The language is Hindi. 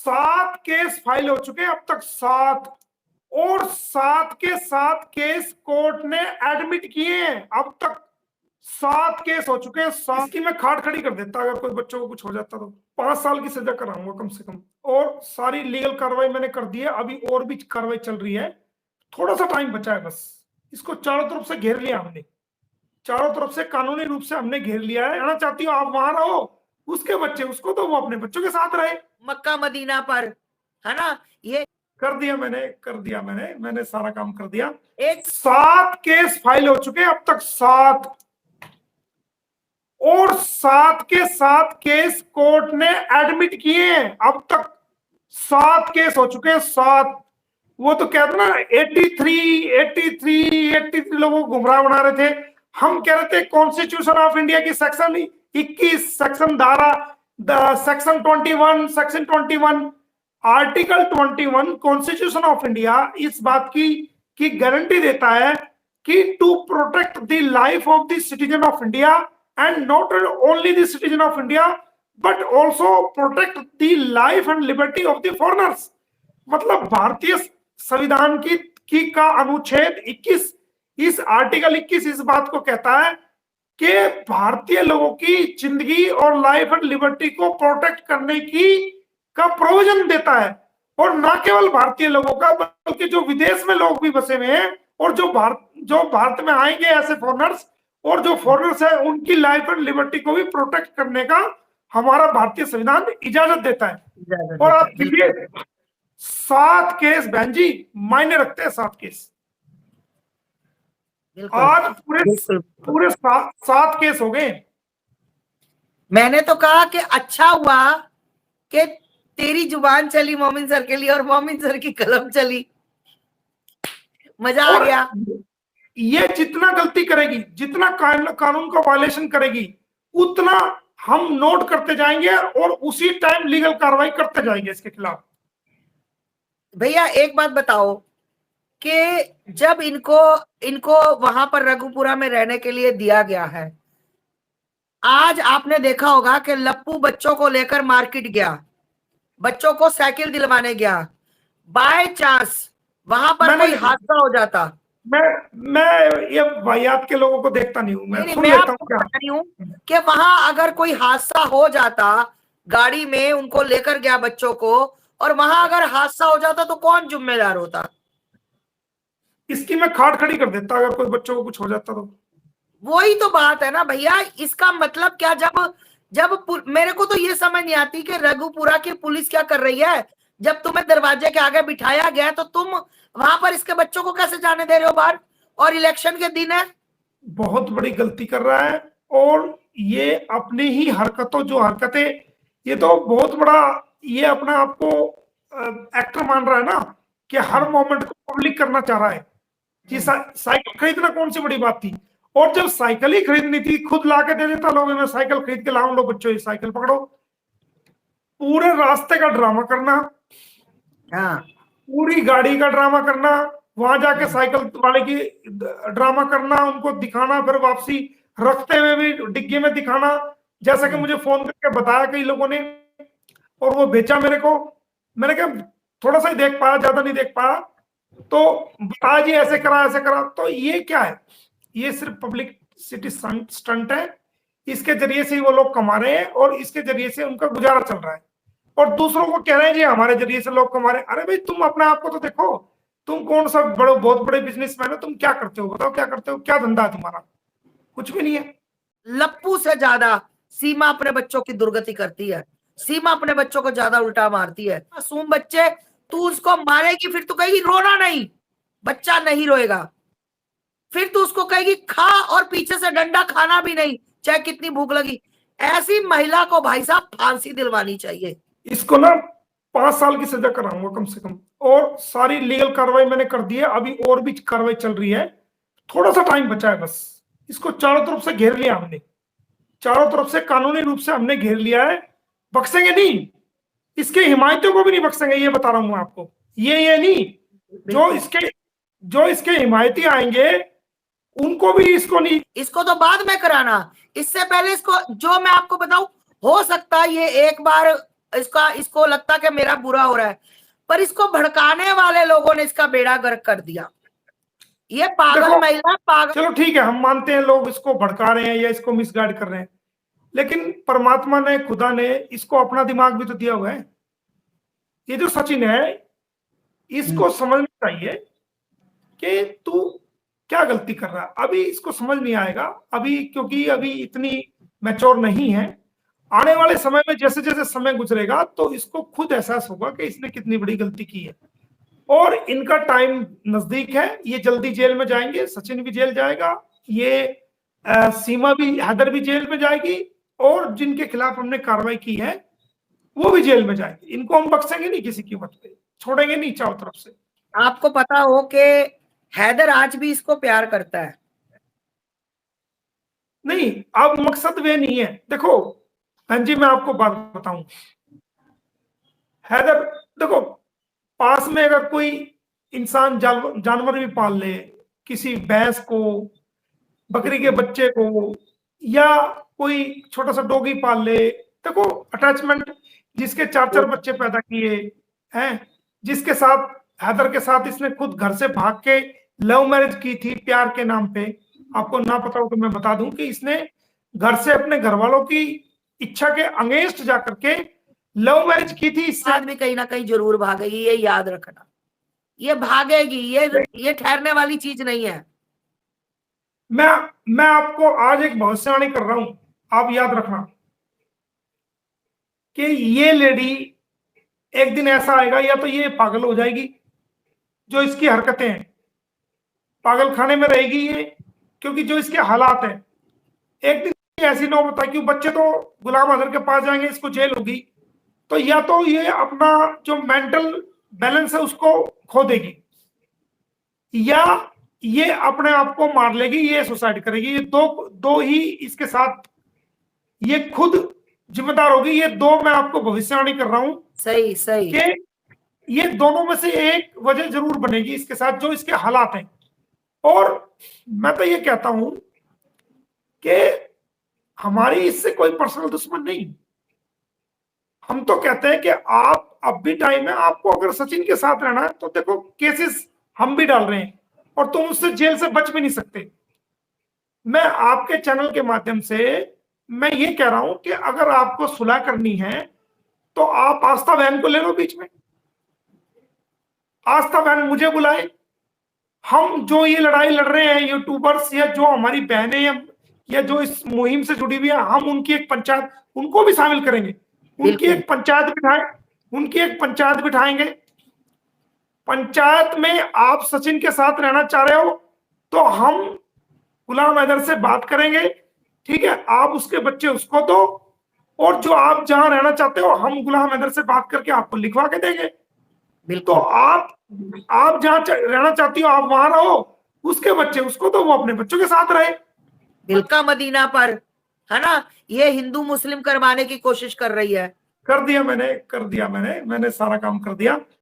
7 केस फाइल हो चुके हैं अब तक, 7, और 7 के 7 केस कोर्ट ने एडमिट किए हैं अब तक। 7 केस हो चुके हैं, 7 की मैं खाट खड़ी कर देता अगर कोई बच्चों को कुछ हो जाता तो। 5 साल की सजा कराऊंगा कम से कम। और सारी लीगल कार्रवाई मैंने कर दी है, अभी और भी कार्रवाई चल रही है, थोड़ा सा टाइम बचा है बस। इसको चारों तरफ से घेर लिया हमने, चारों तरफ से कानूनी रूप से हमने घेर लिया है। रहना चाहती हो आप वहां रहो, उसके बच्चे उसको तो वो अपने बच्चों के साथ रहे मक्का मदीना पर, है ना। ये कर दिया मैंने सारा काम कर दिया। एक 7 केस फाइल हो चुके हैं अब तक, 7, और 7 के 7 केस कोर्ट ने एडमिट किए हैं अब तक। 7 केस हो चुके हैं, 7। वो तो कहते ना 83 लोगों को गुमराह बना रहे थे। हम कह रहे थे कॉन्स्टिट्यूशन ऑफ इंडिया की सेक्शन 21, सेक्शन धारा, section 21, section 21, article 21 Constitution of India इस बात की गारंटी देता है कि to protect the life of the citizen of India and not only the citizen of India but also protect the life and liberty of the foreigners. मतलब भारतीय संविधान की का अनुच्छेद 21, इस आर्टिकल 21 इस बात को कहता है कि भारतीय लोगों की जिंदगी और लाइफ एंड लिबर्टी को प्रोटेक्ट करने का प्रोविजन देता है। और ना केवल भारतीय लोगों का बल्कि जो विदेश में लोग भी बसे हुए हैं और जो भारत में आएंगे ऐसे फॉरेनर्स, और जो फॉरेनर्स है उनकी लाइफ एंड लिबर्टी को भी प्रोटेक्ट करने का हमारा भारतीय संविधान इजाजत देता है। और आप देखिए 7 केस बहन जी मायने रखते हैं, 7 केस। आज पूरे 7 केस हो गए। मैंने तो कहा कि अच्छा हुआ कि तेरी जुबान चली मोमिन सर के लिए और मोमिन सर की कलम चली, मजा आ गया। ये जितना गलती करेगी, जितना कानून का वायलेशन करेगी, उतना हम नोट करते जाएंगे और उसी टाइम लीगल कार्रवाई करते जाएंगे इसके खिलाफ। भैया एक बात बताओ कि जब इनको वहां पर रघुपुरा में रहने के लिए दिया गया है, आज आपने देखा होगा कि लप्पू बच्चों को लेकर मार्केट गया, बच्चों को साइकिल दिलवाने गया, बाय चांस वहां पर कोई हादसा हो जाता। मैं ये वाहियात के लोगों को देखता नहीं हूं, मैं सुन लेता हूं क्या बता रही हूं कि वहां अगर कोई हादसा हो जाता, गाड़ी में उनको लेकर गया बच्चों को, और वहां अगर हादसा हो जाता तो कौन जिम्मेदार होता? इसकी मैं खाट खड़ी कर देता अगर कोई बच्चों को कुछ हो जाता तो। वही तो बात है ना भैया। इसका मतलब क्या, जब मेरे को तो ये समझ नहीं आती कि रघुपुरा की पुलिस क्या कर रही है। जब तुम्हें दरवाजे के आगे बिठाया गया तो तुम वहां पर इसके बच्चों को कैसे जाने दे रहे हो बाहर, और इलेक्शन के दिन है। बहुत बड़ी गलती कर रहा है, और ये अपनी ही जो हरकतें, ये तो बहुत बड़ा, ये अपना आपको एक्टर मान रहा है ना, कि हर मोमेंट को पब्लिक करना चाह रहा है कि साइकिल खरीदना कौन सी बड़ी बात थी। और जब साइकिल ही खरीदनी थी खुद ला के दे देता, लोगों में साइकिल खरीद के लाऊं, लो बच्चों ये साइकिल पकड़ो। पूरे रास्ते का ड्रामा करना, पूरी गाड़ी का ड्रामा करना, वहां जाके साइकिल वाले की ड्रामा करना, उनको दिखाना, फिर वापसी रखते हुए भी डिग्गी में दिखाना, जैसा कि मुझे फोन करके बताया कई लोगों ने, और वो बेचा मेरे को। मैंने कहा थोड़ा सा ही देख पाया, ज्यादा नहीं देख पाया, तो बता जी ऐसे करा। तो ये क्या है? ये सिर्फ पब्लिसिटी स्टंट है। इसके जरिए से ही वो लोग कमा रहे हैं और इसके जरिए से उनका गुजारा चल रहा है, और दूसरों को कह रहे हैं जी हमारे जरिए से लोग कमा रहे हैं। अरे भाई तुम अपने आप को तो देखो, तुम कौन सा बहुत बड़े बिजनेसमैन हो, तुम क्या करते हो बताओ, क्या करते हो, क्या धंधा है तुम्हारा? कुछ भी नहीं है। लप्पू से ज्यादा सीमा अपने बच्चों की दुर्गति करती है, सीमा अपने बच्चों को ज्यादा उल्टा मारती है। मासूम बच्चे, तू उसको मारेगी फिर तू कहेगी रोना नहीं, बच्चा नहीं रोएगा। फिर तू उसको कहेगी खा, और पीछे से डंडा खाना भी नहीं, चाहे कितनी भूख लगी। ऐसी महिला को भाई साहब फांसी दिलवानी चाहिए। इसको ना 5 साल की सजा कराऊंगा कम से कम, और सारी लीगल कार्रवाई मैंने कर दी है, अभी और भी कार्रवाई चल रही है, थोड़ा सा टाइम बचा है बस। इसको चारों तरफ से घेर लिया हमने, चारों तरफ से कानूनी रूप से हमने घेर लिया है। बख्शेंगे नहीं, इसके हिमायतियों को भी नहीं बख्शेंगे, ये बता रहा हूं आपको। ये नहीं, जो इसके हिमायती आएंगे उनको भी इसको नहीं, इसको तो बाद में कराना, इससे पहले इसको, जो मैं आपको बताऊं, हो सकता है ये एक बार इसका इसको लगता कि मेरा बुरा हो रहा है, पर इसको भड़काने वाले लोगों ने इसका बेड़ा गर्क कर दिया। ये पागल देखो, महिला पागल। चलो ठीक है, हम मानते हैं लोग इसको भड़का रहे हैं या इसको मिसगाइड कर रहे हैं, लेकिन परमात्मा ने, खुदा ने इसको अपना दिमाग भी तो दिया हुआ है। ये जो सचिन है, इसको समझना चाहिए कि तू क्या गलती कर रहा है। अभी इसको समझ नहीं आएगा अभी, क्योंकि अभी इतनी मैच्योर नहीं है। आने वाले समय में जैसे जैसे समय गुजरेगा तो इसको खुद एहसास होगा कि इसने कितनी बड़ी गलती की है, और इनका टाइम नजदीक है। ये जल्दी जेल में जाएंगे, सचिन भी जेल जाएगा, ये सीमा भी, हैदर भी जेल में जाएगी, और जिनके खिलाफ हमने कार्रवाई की है वो भी जेल में जाएंगे। इनको हम बख्शेंगे नहीं, किसी कीमत पे छोड़ेंगे नहीं चारों तरफ से। आपको पता हो कि हैदर आज भी इसको प्यार करता है। नहीं, अब मकसद वे नहीं है। देखो बहन जी, मैं आपको बात बताऊं, हैदर, देखो, पास में अगर कोई इंसान जानवर भी पाल ले, किसी भैंस को, बकरी के बच्चे को, या कोई छोटा सा डॉगी पाल ले, देखो अटैचमेंट, जिसके 4-4 बच्चे पैदा किए हैं, जिसके साथ, हैदर के साथ इसने खुद घर से भाग के लव मैरिज की थी प्यार के नाम पे। आपको ना पता हो तो मैं बता दूं कि इसने घर से अपने घर वालों की इच्छा के अगेंस्ट जाकर के लव मैरिज की थी। इससे आदमी कहीं ना कहीं जरूर भागेगी, ये याद रखना। ये भागेगी, ये ठहरने वाली चीज नहीं है। मैं आपको आज एक भविष्यवाणी कर रहा हूं, आप याद रखना कि ये लेडी एक दिन ऐसा आएगा, या तो ये पागल हो जाएगी, जो इसकी हरकतें हैं, पागल खाने में रहेगी ये, क्योंकि जो इसके हालात हैं, एक दिन ऐसी नौबत आएगी, बच्चे तो गुलाम अजहर के पास जाएंगे, इसको जेल होगी, तो या तो ये अपना जो मेंटल बैलेंस है उसको खो देगी, या ये अपने आप को मार लेगी, ये सुसाइड करेगी। ये दो ही इसके साथ, ये खुद जिम्मेदार होगी। ये दो मैं आपको भविष्यवाणी कर रहा हूं सही सही कि ये दोनों में से एक वजह जरूर बनेगी इसके साथ, जो इसके हालात हैं। और मैं तो ये कहता हूं कि हमारी इससे कोई पर्सनल दुश्मन नहीं। हम तो कहते हैं कि आप, अब भी टाइम है, आपको अगर सचिन के साथ रहना है तो देखो, केसेस हम भी डाल रहे हैं, और तुम उससे जेल से बच भी नहीं सकते। मैं आपके चैनल के माध्यम से मैं ये कह रहा हूं कि अगर आपको सुलह करनी है तो आप आस्था बहन को ले लो बीच में, आस्था बहन मुझे बुलाए। हम जो ये लड़ाई लड़ रहे हैं यूट्यूबर्स, या जो हमारी बहनें, या जो इस मुहिम से जुड़ी हुई है, हम उनकी एक पंचायत, उनको भी शामिल करेंगे, उनकी एक पंचायत बिठाएंगे। पंचायत में आप सचिन के साथ रहना चाह रहे हो तो हम गुलाम हैदर से बात करेंगे, ठीक है, आप उसके बच्चे उसको दो, और जो आप जहां रहना चाहते हो हम गुलाम हैदर से बात करके आपको लिखवा के देंगे। तो आप जहां रहना चाहती हो आप वहां रहो, उसके बच्चे उसको दो, वो अपने बच्चों के साथ रहे। दिल का मदीना पर, है ना, ये हिंदू मुस्लिम करवाने की कोशिश कर रही है। कर दिया मैंने सारा काम कर दिया।